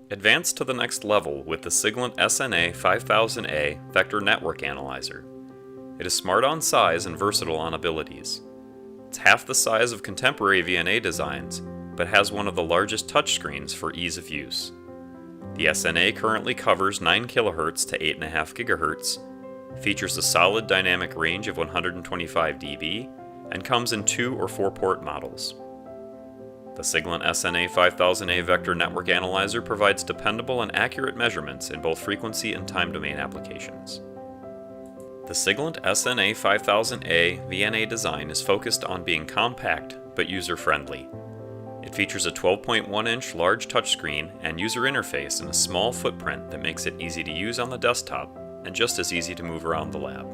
Advance to the next level with the SIGLENT SNA5000A Vector Network Analyzer. It is smart on size and versatile on abilities. It's half the size of contemporary VNA designs, but has one of the largest touchscreens for ease of use. The SNA currently covers 9 kHz to 8.5 GHz, features a solid dynamic range of 125 dB, and comes in 2 or 4 port models. The SIGLENT SNA5000A Vector Network Analyzer provides dependable and accurate measurements in both frequency and time domain applications. The SIGLENT SNA5000A VNA design is focused on being compact but user-friendly. It features a 12.1-inch large touchscreen and user interface in a small footprint that makes it easy to use on the desktop and just as easy to move around the lab.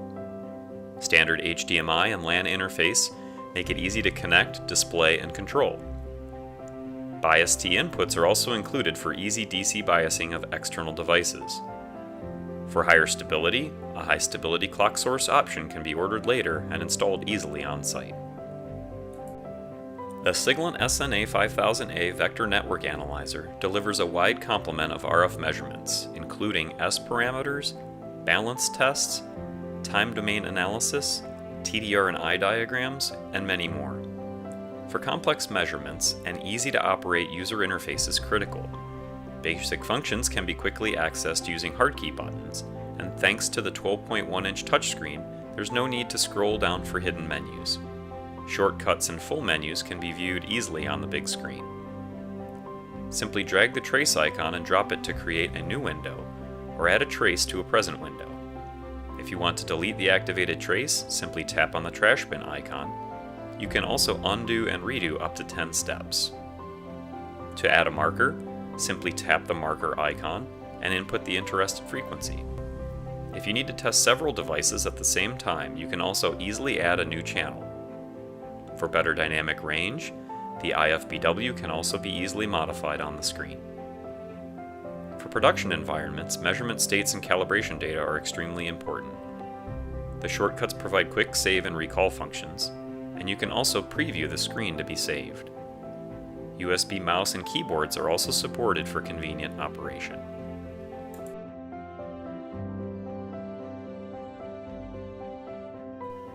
Standard HDMI and LAN interface make it easy to connect, display, and control. Bias T inputs are also included for easy DC biasing of external devices. For higher stability, a high stability clock source option can be ordered later and installed easily on site. The SIGLENT SNA5000A Vector Network Analyzer delivers a wide complement of RF measurements, including S parameters, balance tests, time domain analysis, TDR and I diagrams, and many more. For complex measurements, an easy-to-operate user interface is critical. Basic functions can be quickly accessed using hardkey buttons, and thanks to the 12.1-inch touchscreen, there's no need to scroll down for hidden menus. Shortcuts and full menus can be viewed easily on the big screen. Simply drag the trace icon and drop it to create a new window, or add a trace to a present window. If you want to delete the activated trace, simply tap on the trash bin icon. You can also undo and redo up to 10 steps. To add a marker, simply tap the marker icon and input the interested frequency. If you need to test several devices at the same time, you can also easily add a new channel. For better dynamic range, the IFBW can also be easily modified on the screen. For production environments, measurement states and calibration data are extremely important. The shortcuts provide quick save and recall functions, and you can also preview the screen to be saved. USB mouse and keyboards are also supported for convenient operation.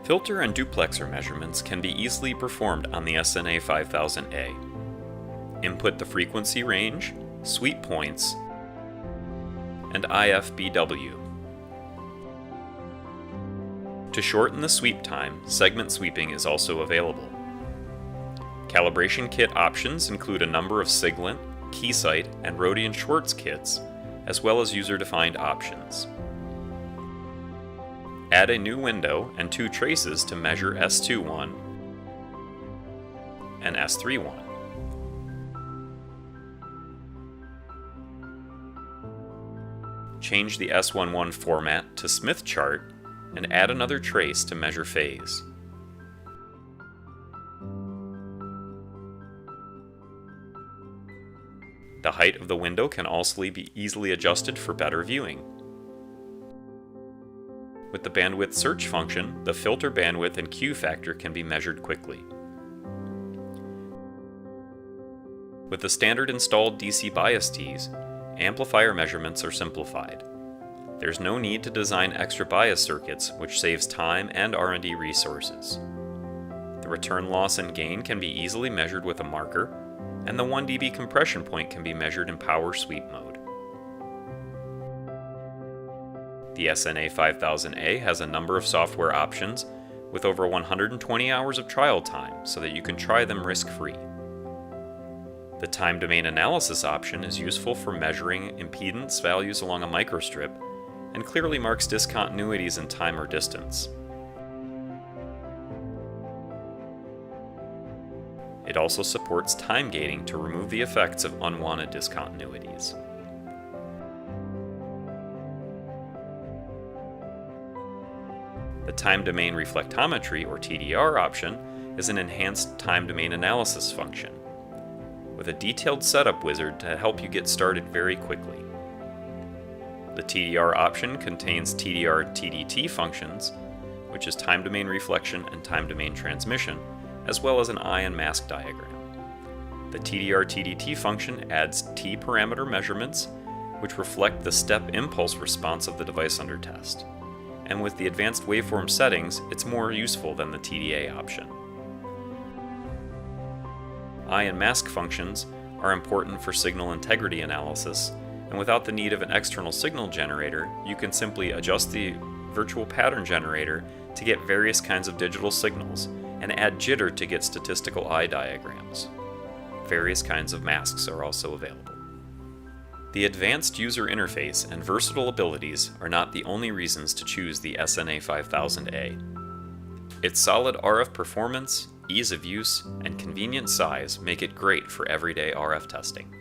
Filter and duplexer measurements can be easily performed on the SNA5000A. Input the frequency range, sweep points, and IFBW. To shorten the sweep time, segment sweeping is also available. Calibration kit options include a number of SIGLENT, Keysight, and Rohde & Schwarz kits, as well as user-defined options. Add a new window and 2 traces to measure S21 and S31. Change the S11 format to Smith chart and add another trace to measure phase. The height of the window can also be easily adjusted for better viewing. With the bandwidth search function, the filter bandwidth and Q factor can be measured quickly. With the standard installed DC bias Ts, amplifier measurements are simplified. There's no need to design extra bias circuits, which saves time and R&D resources. The return loss and gain can be easily measured with a marker, and the 1 dB compression point can be measured in power sweep mode. The SNA5000A has a number of software options with over 120 hours of trial time so that you can try them risk-free. The time domain analysis option is useful for measuring impedance values along a microstrip and clearly marks discontinuities in time or distance. It also supports time gating to remove the effects of unwanted discontinuities. The time domain reflectometry, or TDR option, is an enhanced time domain analysis function, with a detailed setup wizard to help you get started very quickly. The TDR option contains TDR-TDT functions, which is time domain reflection and time domain transmission, as well as an eye and mask diagram. The TDR-TDT function adds T parameter measurements, which reflect the step impulse response of the device under test. And with the advanced waveform settings, it's more useful than the TDA option. I and mask functions are important for signal integrity analysis, and without the need of an external signal generator, you can simply adjust the virtual pattern generator to get various kinds of digital signals, and add jitter to get statistical eye diagrams. Various kinds of masks are also available. The advanced user interface and versatile abilities are not the only reasons to choose the SNA5000A. Its solid RF performance, ease of use, and convenient size make it great for everyday RF testing.